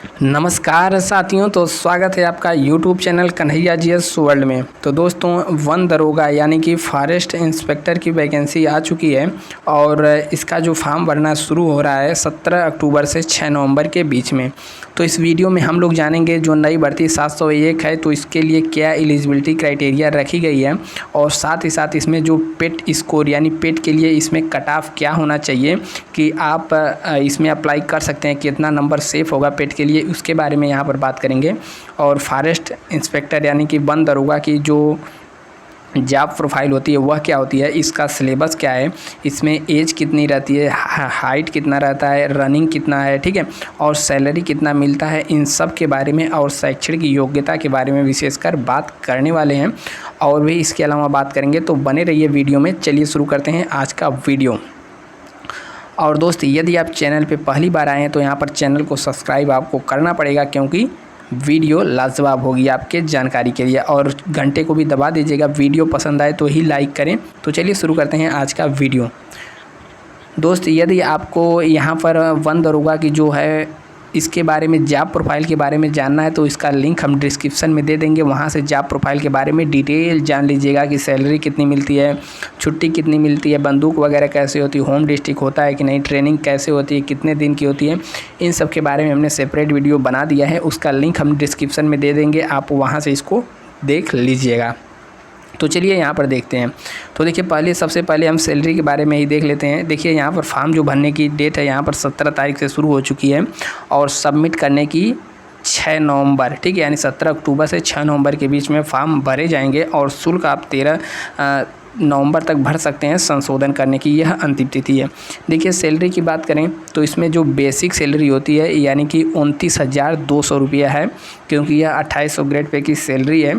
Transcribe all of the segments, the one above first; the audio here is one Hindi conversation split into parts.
नमस्कार साथियों, तो स्वागत है आपका YouTube channel Kanhaiya GS world में। तो दोस्तों, वन दरोगा यानी कि फॉरेस्ट इंस्पेक्टर की वैकेंसी आ चुकी है और इसका जो फॉर्म भरना शुरू हो रहा है 17 अक्टूबर से 6 नवंबर के बीच में। तो इस वीडियो में हम लोग जानेंगे जो नई भर्ती 701 है तो इसके लिए क्या एलिजिबिलिटी क्राइटेरिया रखी गई है और साथ ही साथ इसमें जो पेट स्कोर यानी पेट के लिए इसमें कट ऑफ क्या होना चाहिए कि आप इसमें अप्लाई कर सकते हैं, कितना नंबर सेफ होगा पेट के लिए, उसके बारे में यहाँ पर बात करेंगे। और फॉरेस्ट इंस्पेक्टर यानी कि वन दरोगा की जो जॉब प्रोफाइल होती है वह क्या होती है, इसका सिलेबस क्या है, इसमें एज कितनी रहती है, हाइट कितना रहता है, रनिंग कितना है, ठीक है, और सैलरी कितना मिलता है, इन सब के बारे में और शैक्षणिक योग्यता के बारे में विशेषकर बात करने वाले हैं और भी इसके अलावा बात करेंगे। तो बने रहिए वीडियो में। चलिए शुरू करते हैं आज का वीडियो। और दोस्त, यदि आप चैनल पे पहली बार आए हैं तो यहाँ पर चैनल को सब्सक्राइब आपको करना पड़ेगा क्योंकि वीडियो लाजवाब होगी आपके जानकारी के लिए, और घंटे को भी दबा दीजिएगा। वीडियो पसंद आए तो ही लाइक करें। तो चलिए शुरू करते हैं आज का वीडियो। दोस्त, यदि आपको यहाँ पर वन दरोगा की जो है इसके बारे में जॉब प्रोफाइल के बारे में जानना है तो इसका लिंक हम डिस्क्रिप्शन में दे देंगे, वहाँ से जॉब प्रोफाइल के बारे में डिटेल जान लीजिएगा कि सैलरी कितनी मिलती है, छुट्टी कितनी मिलती है, बंदूक वगैरह कैसे होती है, होम डिस्ट्रिक्ट होता है कि नहीं, ट्रेनिंग कैसे होती है, कितने दिन की होती है, इन सब के बारे में हमने सेपरेट वीडियो बना दिया है। उसका लिंक हम डिस्क्रिप्शन में दे देंगे, आप वहाँ से इसको देख लीजिएगा। तो चलिए यहाँ पर देखते हैं। तो देखिए, सबसे पहले हम सैलरी के बारे में ही देख लेते हैं। देखिए यहाँ पर फॉर्म जो भरने की डेट है यहाँ पर 17 तारीख से शुरू हो चुकी है और सबमिट करने की 6 नवंबर, ठीक है, यानी 17 अक्टूबर से 6 नवंबर के बीच में फॉर्म भरे जाएंगे और शुल्क आप 13 नवंबर तक भर सकते हैं। संशोधन करने की यह अंतिम तिथि है। देखिए, सैलरी की बात करें तो इसमें जो बेसिक सैलरी होती है यानी कि 29,200 रुपया है, क्योंकि यह 2800 ग्रेड पे की सैलरी है।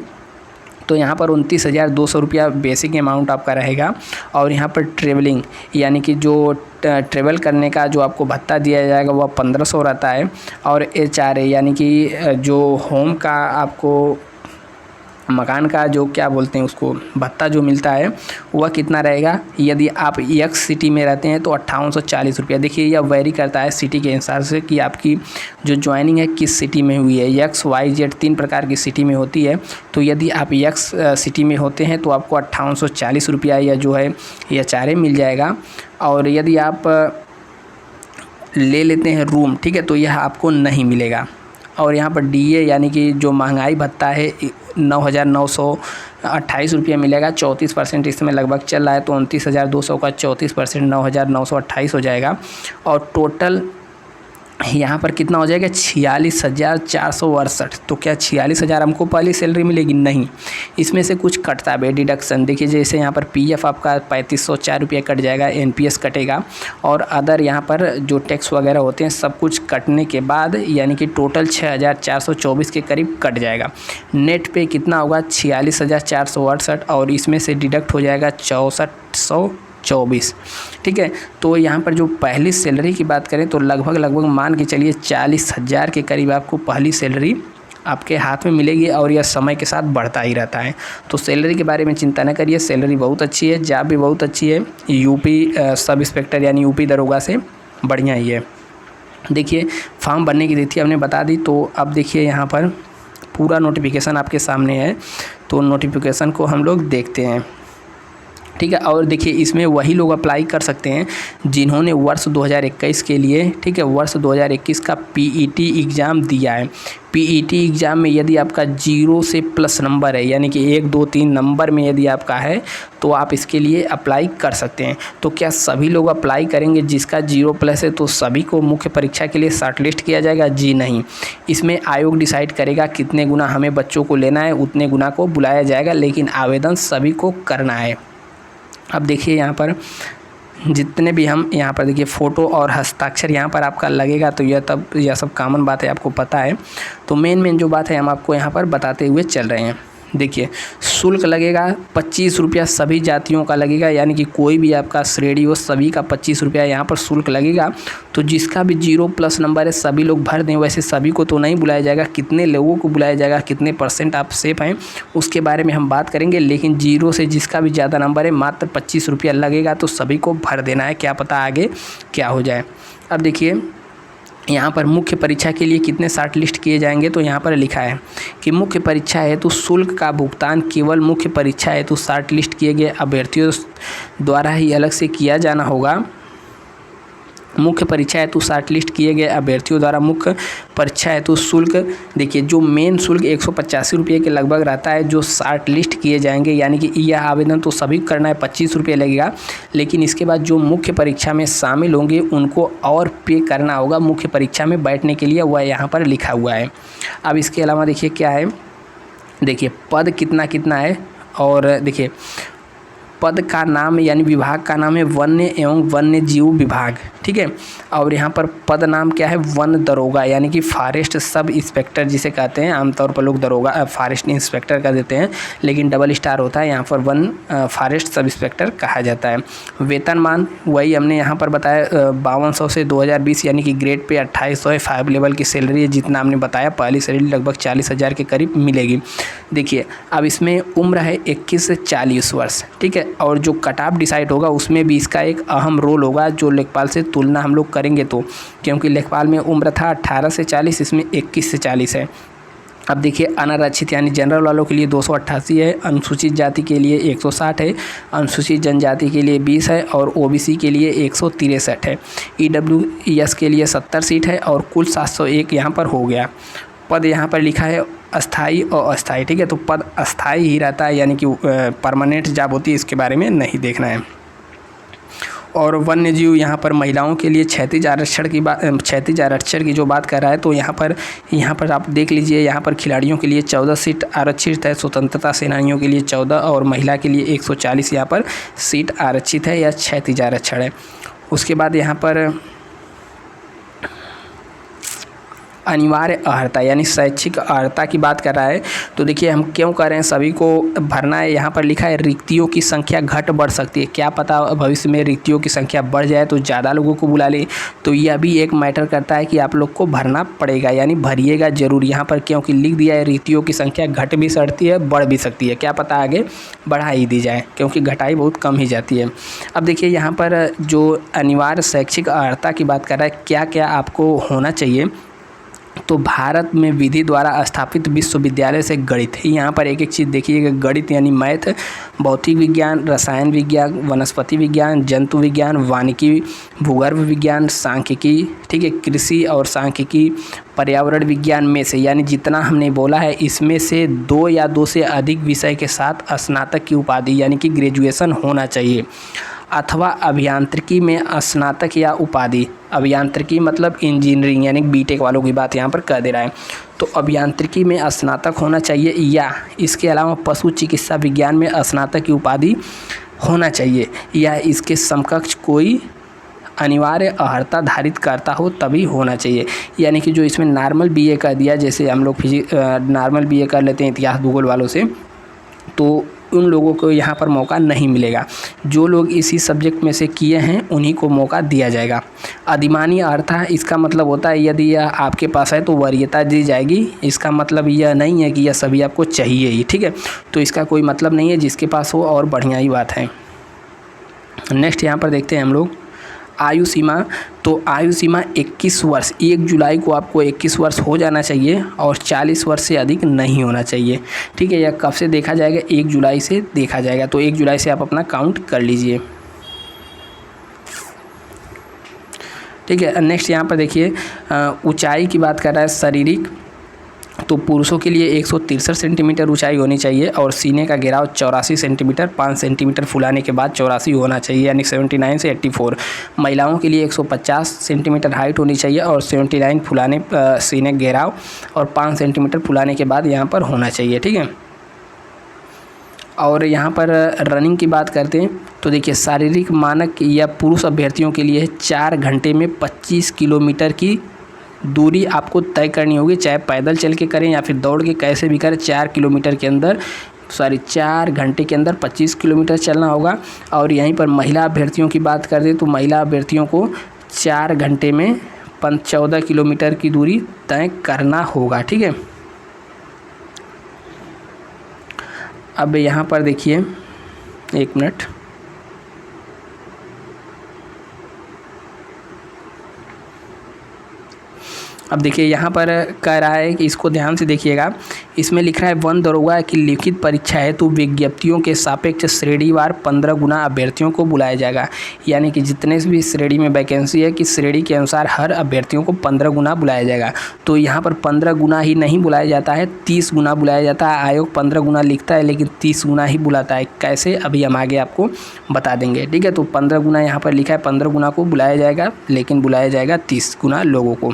तो यहाँ पर 29,200 रुपया बेसिक अमाउंट आपका रहेगा। और यहाँ पर ट्रेवलिंग यानी कि जो ट्रेवल करने का जो आपको भत्ता दिया जाएगा वह 1500 रहता है। और HRA यानी कि जो होम का आपको मकान का जो क्या बोलते हैं उसको भत्ता जो मिलता है वह कितना रहेगा, यदि आप यक्स सिटी में रहते हैं तो 5840 रुपया। देखिए, यह वेरी करता है सिटी के हिसाब से कि आपकी जो ज्वाइनिंग है किस सिटी में हुई है। यक्स YZ 3 प्रकार की सिटी में होती है। तो यदि आप यक्स सिटी में होते हैं तो आपको 5840 रुपया या जो है HRA मिल जाएगा। और यदि आप ले लेते हैं रूम, ठीक है, तो यह आपको नहीं मिलेगा। और यहाँ पर DA यानी कि जो महंगाई भत्ता है 9,928 रुपया मिलेगा। 34% इसमें लगभग चल रहा है, तो 29,200 का 34% 9,928 हो जाएगा। और टोटल यहाँ पर कितना हो जाएगा, 46,468। तो क्या 46,000 हमको पहली सैलरी मिलेगी? नहीं, इसमें से कुछ कटता है डिडक्शन। देखिए, जैसे यहाँ पर PF आपका 3504 रुपया कट जाएगा, NPS कटेगा और अदर यहाँ पर जो टैक्स वगैरह होते हैं सब कुछ कटने के बाद यानी कि टोटल 6,424 के करीब कट जाएगा। नेट पे कितना होगा, 46,468 और इसमें से डिडक्ट हो जाएगा 6424, ठीक है। तो यहाँ पर जो पहली सैलरी की बात करें तो लगभग मान के चलिए 40,000 के करीब आपको पहली सैलरी आपके हाथ में मिलेगी और यह समय के साथ बढ़ता ही रहता है। तो सैलरी के बारे में चिंता न करिए, सैलरी बहुत अच्छी है, जॉब भी बहुत अच्छी है। यूपी सब इंस्पेक्टर यानी यूपी दरोगा से बढ़िया ही है। देखिए, फॉर्म भरने की तिथि हमने बता दी। तो अब देखिए यहाँ पर पूरा नोटिफिकेशन आपके सामने है, तो नोटिफिकेशन को हम लोग देखते हैं, ठीक है। और देखिए, इसमें वही लोग अप्लाई कर सकते हैं जिन्होंने वर्ष 2021 के लिए, ठीक है, वर्ष 2021 का PET एग्ज़ाम दिया है। PET एग्ज़ाम में यदि आपका 0 से प्लस नंबर है यानी कि 1 2 3 नंबर में यदि आपका है तो आप इसके लिए अप्लाई कर सकते हैं। तो क्या सभी लोग अप्लाई करेंगे? जिसका 0+ है तो सभी को मुख्य परीक्षा के लिए शॉर्टलिस्ट किया जाएगा? जी नहीं, इसमें आयोग डिसाइड करेगा कितने गुना हमें बच्चों को लेना है, उतने गुना को बुलाया जाएगा, लेकिन आवेदन सभी को करना है। अब देखिए, यहाँ पर जितने भी हम यहाँ पर देखिए फ़ोटो और हस्ताक्षर यहाँ पर आपका लगेगा, तो यह सब कॉमन बात है, आपको पता है। तो मेन जो बात है हम आपको यहाँ पर बताते हुए चल रहे हैं। देखिए, शुल्क लगेगा 25 रुपया, सभी जातियों का लगेगा, यानी कि कोई भी आपका श्रेणी हो सभी का 25 रुपया यहाँ पर शुल्क लगेगा। तो जिसका भी 0+ नंबर है सभी लोग भर दें। वैसे सभी को तो नहीं बुलाया जाएगा, कितने लोगों को बुलाया जाएगा, कितने % आप सेफ हैं उसके बारे में हम बात करेंगे। लेकिन 0 से जिसका भी ज़्यादा नंबर है मात्र 25 रुपया लगेगा, तो सभी को भर देना है, क्या पता आगे क्या हो जाए। अब देखिए, यहाँ पर मुख्य परीक्षा के लिए कितने शॉर्ट लिस्ट किए जाएंगे, तो यहाँ पर लिखा है कि मुख्य परीक्षा हेतु शुल्क का भुगतान केवल मुख्य परीक्षा हेतु शॉर्ट लिस्ट किए गए अभ्यर्थियों द्वारा ही अलग से किया जाना होगा। मुख्य परीक्षा हेतु शॉर्ट लिस्ट किए गए अभ्यर्थियों द्वारा मुख्य परीक्षा हेतु शुल्क, देखिए जो मेन शुल्क 185 रुपये के लगभग रहता है, जो शॉर्ट लिस्ट किए जाएंगे यानी कि यह आवेदन तो सभी करना है 25 रुपये लगेगा, लेकिन इसके बाद जो मुख्य परीक्षा में शामिल होंगे उनको और पे करना होगा मुख्य परीक्षा में बैठने के लिए, वह यहाँ पर लिखा हुआ है। अब इसके अलावा देखिए क्या है, देखिए पद कितना कितना है, और देखिए पद का नाम यानी विभाग का नाम है वन्य एवं वन्य जीव विभाग, ठीक है। और यहाँ पर पद नाम क्या है, वन दरोगा यानी कि फॉरेस्ट सब इंस्पेक्टर जिसे कहते हैं, आमतौर पर लोग दरोगा फॉरेस्ट इंस्पेक्टर का देते हैं, लेकिन डबल स्टार होता है, यहाँ पर वन फॉरेस्ट सब इंस्पेक्टर कहा जाता है। वेतनमान वही हमने यहाँ पर बताया 5200 से 2020 यानी कि ग्रेड पे 2800 है, 5 लेवल की सैलरी है जितना हमने बताया, पहली सैलरी लगभग 40,000 के करीब मिलेगी। देखिए अब इसमें उम्र है 21 से 40 वर्ष, ठीक है, और जो कट ऑफ डिसाइड होगा उसमें भी इसका एक अहम रोल होगा, जो लेखपाल से तुलना हम लोग करेंगे तो, क्योंकि लेखपाल में उम्र था 18 से 40, इसमें 21 से 40 है। अब देखिए अनारक्षित यानी जनरल वालों के लिए 288 है, अनुसूचित जाति के लिए 160 है, अनुसूचित जनजाति के लिए 20 है और ओबीसी के लिए 163 है, ईडब्ल्यूएस के लिए 70 सीट है और कुल 701 यहाँ पर हो गया। पद यहाँ पर लिखा है अस्थाई और अस्थाई, ठीक है, तो पद अस्थाई ही रहता है यानी कि परमानेंट जॉब होती है, इसके बारे में नहीं देखना है। और वन्य जीव यहाँ पर महिलाओं के लिए क्षैतिज आरक्षण की जो बात कर रहा है, तो यहाँ पर आप देख लीजिए, यहाँ पर खिलाड़ियों के लिए 14 सीट आरक्षित है, स्वतंत्रता सेनानियों के लिए 14 और महिला के लिए 140 यहाँ पर सीट आरक्षित है या क्षैतिज आरक्षण है। उसके बाद यहाँ पर अनिवार्य अर्हता यानी शैक्षिक अर्हता की बात कर रहा है, तो देखिए हम क्यों कर रहे हैं, सभी को भरना है। यहाँ पर लिखा है रिक्तियों की संख्या घट बढ़ सकती है, क्या पता भविष्य में रिक्तियों की संख्या बढ़ जाए तो ज़्यादा लोगों को बुला ले, तो यह भी एक मैटर करता है कि आप लोग को भरना पड़ेगा, यानी भरिएगा जरूर। यहाँ पर क्योंकि लिख दिया है रिक्तियों की संख्या घट भी सकती है बढ़ भी सकती है, क्या पता आगे बढ़ा ही दी जाए, क्योंकि घटाई बहुत कम ही जाती है। अब देखिए यहाँ पर जो अनिवार्य शैक्षिक अर्हता की बात कर रहा है, क्या क्या आपको होना चाहिए, तो भारत में विधि द्वारा स्थापित विश्वविद्यालय से गणित, यहाँ पर एक एक चीज़ देखिएगा, गणित यानी मैथ, भौतिक विज्ञान, रसायन विज्ञान, वनस्पति विज्ञान, जंतु विज्ञान, वानिकी, भूगर्भ विज्ञान, सांख्यिकी, ठीक है, कृषि और सांख्यिकी, पर्यावरण विज्ञान में से यानी जितना हमने बोला है इसमें से 2 या 2 से अधिक विषय के साथ स्नातक की उपाधि यानी कि ग्रेजुएशन होना चाहिए, अथवा अभियांत्रिकी में स्नातक या उपाधि, अभियांत्रिकी मतलब इंजीनियरिंग यानी बीटेक वालों की बात यहाँ पर कह दे रहा है, तो अभियांत्रिकी में स्नातक होना चाहिए, या इसके अलावा पशु चिकित्सा विज्ञान में स्नातक की उपाधि होना चाहिए, या इसके समकक्ष कोई अनिवार्य अर्हता धारित करता हो तभी होना चाहिए। यानी कि जो इसमें नॉर्मल बीए कर दिया, जैसे हम लोग नॉर्मल बीए कर लेते हैं इतिहास भूगोल वालों से, तो उन लोगों को यहाँ पर मौका नहीं मिलेगा, जो लोग इसी सब्जेक्ट में से किए हैं उन्हीं को मौका दिया जाएगा। अधिमानी अर्हता इसका मतलब होता है यदि यह आपके पास है तो वरीयता दी जाएगी, इसका मतलब यह नहीं है कि यह सभी आपको चाहिए ही, ठीक है, तो इसका कोई मतलब नहीं है, जिसके पास हो और बढ़िया ही बात है। नेक्स्ट यहाँ पर देखते हैं हम लोग आयु सीमा, तो आयु सीमा 21 वर्ष, 1 जुलाई को आपको 21 वर्ष हो जाना चाहिए और 40 वर्ष से अधिक नहीं होना चाहिए, ठीक है। यह कब से देखा जाएगा, 1 जुलाई से देखा जाएगा, तो 1 जुलाई से आप अपना काउंट कर लीजिए, ठीक है। नेक्स्ट यहाँ पर देखिए ऊंचाई की बात कर रहा है, शारीरिक, तो पुरुषों के लिए 163 सेंटीमीटर ऊंचाई होनी चाहिए और सीने का घेराव 84 सेंटीमीटर, 5 सेंटीमीटर फुलाने के बाद 84 होना चाहिए यानी 79 से 84। महिलाओं के लिए 150 सेंटीमीटर हाइट होनी चाहिए और 79 फुलाने सीने घेराव और 5 सेंटीमीटर फुलाने के बाद यहाँ पर होना चाहिए, ठीक है। और यहाँ पर रनिंग की बात करते हैं, तो देखिए शारीरिक मानक या पुरुष अभ्यर्थियों के लिए 4 घंटे में 25 किलोमीटर की दूरी आपको तय करनी होगी, चाहे पैदल चल के करें या फिर दौड़ के, कैसे भी करें, 4 घंटे के अंदर 25 किलोमीटर चलना होगा। और यहीं पर महिला अभ्यर्थियों की बात कर दें तो महिला अभ्यर्थियों को 4 घंटे में 14 किलोमीटर की दूरी तय करना होगा, ठीक है। अब यहाँ पर देखिए 1 मिनट, अब देखिए यहाँ पर कह रहा है कि इसको ध्यान से देखिएगा, इसमें लिख रहा है वन दरोगा की लिखित परीक्षा है तो विज्ञप्तियों के सापेक्ष श्रेणीवार 15 गुना अभ्यर्थियों को बुलाया जाएगा। यानी कि जितने भी श्रेणी में वैकेंसी है कि श्रेणी के अनुसार हर अभ्यर्थियों को 15 गुना बुलाया जाएगा। तो यहाँ पर 15 गुना ही नहीं बुलाया जाता है, 30 गुना बुलाया जाता है। आयोग 15 गुना लिखता है लेकिन 30 गुना ही बुलाता है। कैसे, अभी हम आगे आपको बता देंगे, ठीक है। तो 15 गुना यहाँ पर लिखा है, 15 गुना को बुलाया जाएगा, लेकिन बुलाया जाएगा 30 गुना लोगों को,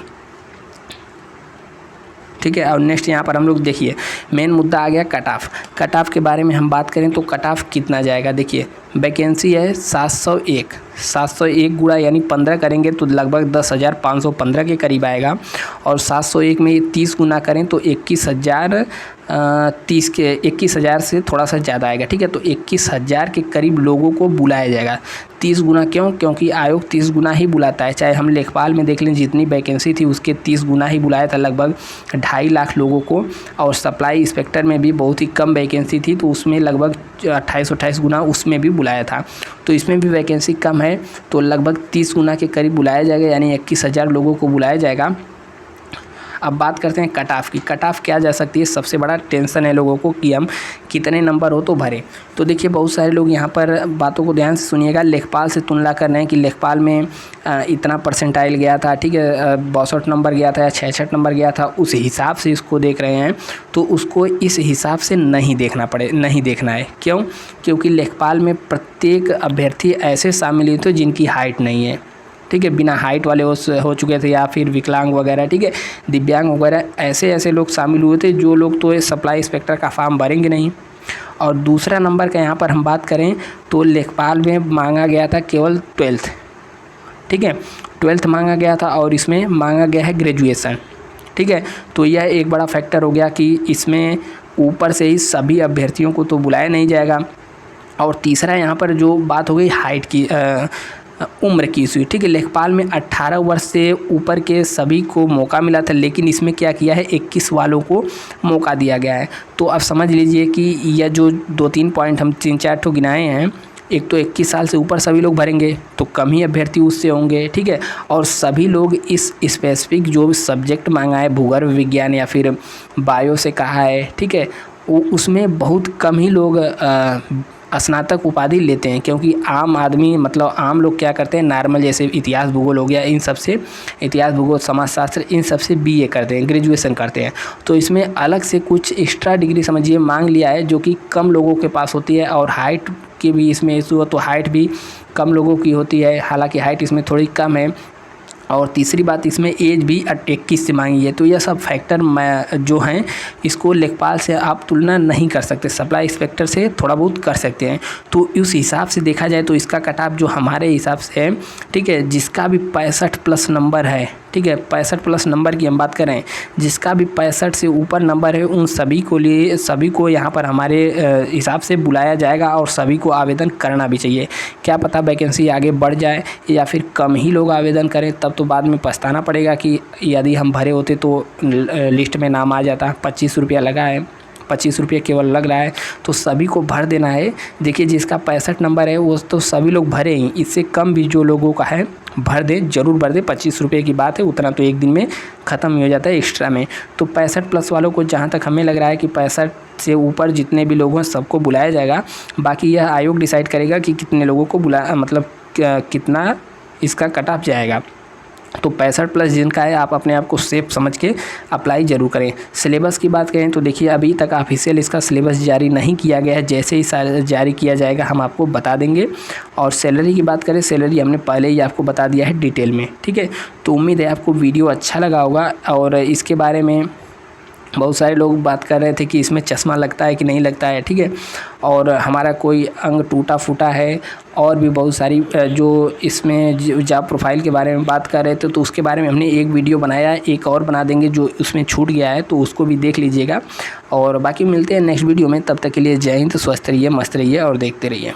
ठीक है। और नेक्स्ट यहाँ पर हम लोग देखिए मेन मुद्दा आ गया कट ऑफ। कट ऑफ के बारे में हम बात करें तो कट ऑफ कितना जाएगा, देखिए वैकेंसी है 701 गुणा यानी 15 करेंगे तो लगभग 10,515 के करीब आएगा। और 701 में 30 गुना करें तो 21,000 से थोड़ा सा ज़्यादा आएगा, ठीक है। तो 21,000 के करीब लोगों को बुलाया जाएगा। 30 गुना क्यों? क्योंकि आयोग 30 गुना ही बुलाता है। चाहे हम लेखपाल में देख लें, जितनी वैकेंसी थी उसके 30 गुना ही बुलाया था, लगभग 2.5 लाख लोगों को। और सप्लाई इंस्पेक्टर में भी बहुत ही कम वैकेंसी थी तो उसमें लगभग 28 गुना उसमें भी बुलाया था। तो इसमें भी वैकेंसी कम है तो लगभग 30 गुना के करीब बुलाया जाएगा, यानी 21,000 लोगों को बुलाया जाएगा। अब बात करते हैं कट ऑफ की। कट ऑफ क्या जा सकती है, सबसे बड़ा टेंशन है लोगों को कि हम कितने नंबर हो तो भरें। तो देखिए बहुत सारे लोग यहाँ पर बातों को ध्यान से सुनिएगा, लेखपाल से तुलना कर रहे हैं कि लेखपाल में इतना परसेंटाइल गया था, ठीक है, 62 नंबर गया था या 66 नंबर गया था, उस हिसाब से इसको देख रहे हैं। तो उसको इस हिसाब से नहीं देखना है। क्यों? क्योंकि लेखपाल में प्रत्येक अभ्यर्थी ऐसे शामिल हुए थे जिनकी हाइट नहीं है, ठीक है, बिना हाइट वाले हो चुके थे, या फिर विकलांग वगैरह, ठीक है, दिव्यांग वगैरह, ऐसे लोग शामिल हुए थे जो लोग तो सप्लाई इंस्पेक्टर का फॉर्म भरेंगे नहीं। और दूसरा नंबर का यहाँ पर हम बात करें तो लेखपाल में मांगा गया था केवल 12th, ठीक है, 12th मांगा गया था और इसमें मांगा गया है ग्रेजुएशन, ठीक है। तो यह एक बड़ा फैक्टर हो गया कि इसमें ऊपर से ही सभी अभ्यर्थियों को तो बुलाया नहीं जाएगा। और तीसरा यहाँ पर जो बात हो गई हाइट की, उम्र की इशू, ठीक है। लेखपाल में 18 वर्ष से ऊपर के सभी को मौका मिला था, लेकिन इसमें क्या किया है, 21 वालों को मौका दिया गया है। तो अब समझ लीजिए कि यह जो 2-3 पॉइंट हम 3-4 ठो गिनाए हैं, एक तो 21 साल से ऊपर सभी लोग भरेंगे तो कम ही अभ्यर्थी उससे होंगे, ठीक है। और सभी लोग इस स्पेसिफिक जो सब्जेक्ट मांगा है, भूगर्भ विज्ञान या फिर बायो से कहा है, ठीक है, उसमें बहुत कम ही लोग स्नातक उपाधि लेते हैं। क्योंकि आम आदमी मतलब आम लोग क्या करते हैं, नॉर्मल जैसे इतिहास भूगोल हो गया, इन सब से इतिहास भूगोल समाजशास्त्र इन सब से BA करते हैं, ग्रेजुएशन करते हैं। तो इसमें अलग से कुछ एक्स्ट्रा डिग्री समझिए मांग लिया है जो कि कम लोगों के पास होती है। और हाइट की भी इसमें इशू हो तो हाइट भी कम लोगों की होती है, हालांकि हाइट इसमें थोड़ी कम है। और तीसरी बात इसमें एज भी 21 से मांगी है। तो यह सब फैक्टर जो हैं इसको लेखपाल से आप तुलना नहीं कर सकते, सप्लाई इंस्पेक्टर से थोड़ा बहुत कर सकते हैं। तो उस हिसाब से देखा जाए तो इसका कट ऑफ जो हमारे हिसाब से है, ठीक है, जिसका भी 65+ नंबर है, ठीक है, 65+ नंबर की हम बात करें, जिसका भी 65 से ऊपर नंबर है उन सभी को यहाँ पर हमारे हिसाब से बुलाया जाएगा और सभी को आवेदन करना भी चाहिए। क्या पता वैकेंसी आगे बढ़ जाए या फिर कम ही लोग आवेदन करें, तब तो बाद में पछताना पड़ेगा कि यदि हम भरे होते तो लिस्ट में नाम आ जाता। 25 रुपया लगा है, 25 रुपये केवल लग रहा है, तो सभी को भर देना है। देखिए जिसका 65 नंबर है वो तो सभी लोग भरे ही, इससे कम भी जो लोगों का है भर दें, ज़रूर भर दें। 25 रुपये की बात है, उतना तो एक दिन में ख़त्म ही हो जाता है एक्स्ट्रा में। तो 65+ वालों को जहाँ तक हमें लग रहा है कि 65 से ऊपर जितने भी लोग हैं सबको बुलाया जाएगा। बाकी यह आयोग डिसाइड करेगा कि कितने लोगों को मतलब कितना इसका कट ऑफ जाएगा। तो 65+ जिनका है आप अपने आप को सेफ समझ के अप्लाई ज़रूर करें। सिलेबस की बात करें तो देखिए अभी तक ऑफिशियल इसका सिलेबस जारी नहीं किया गया है, जैसे ही जारी किया जाएगा हम आपको बता देंगे। और सैलरी की बात करें, सैलरी हमने पहले ही आपको बता दिया है डिटेल में, ठीक है। तो उम्मीद है आपको वीडियो अच्छा लगा होगा। और इसके बारे में बहुत सारे लोग बात कर रहे थे कि इसमें चश्मा लगता है कि नहीं लगता है, ठीक है, और हमारा कोई अंग टूटा फूटा है, और भी बहुत सारी जो इसमें जॉब प्रोफाइल के बारे में बात कर रहे थे, तो उसके बारे में हमने एक वीडियो बनाया है, एक और बना देंगे जो उसमें छूट गया है, तो उसको भी देख लीजिएगा। और बाकी मिलते हैं नेक्स्ट वीडियो में, तब तक के लिए जय हिंद, स्वस्थ रहिए, मस्त रहिए और देखते रहिए।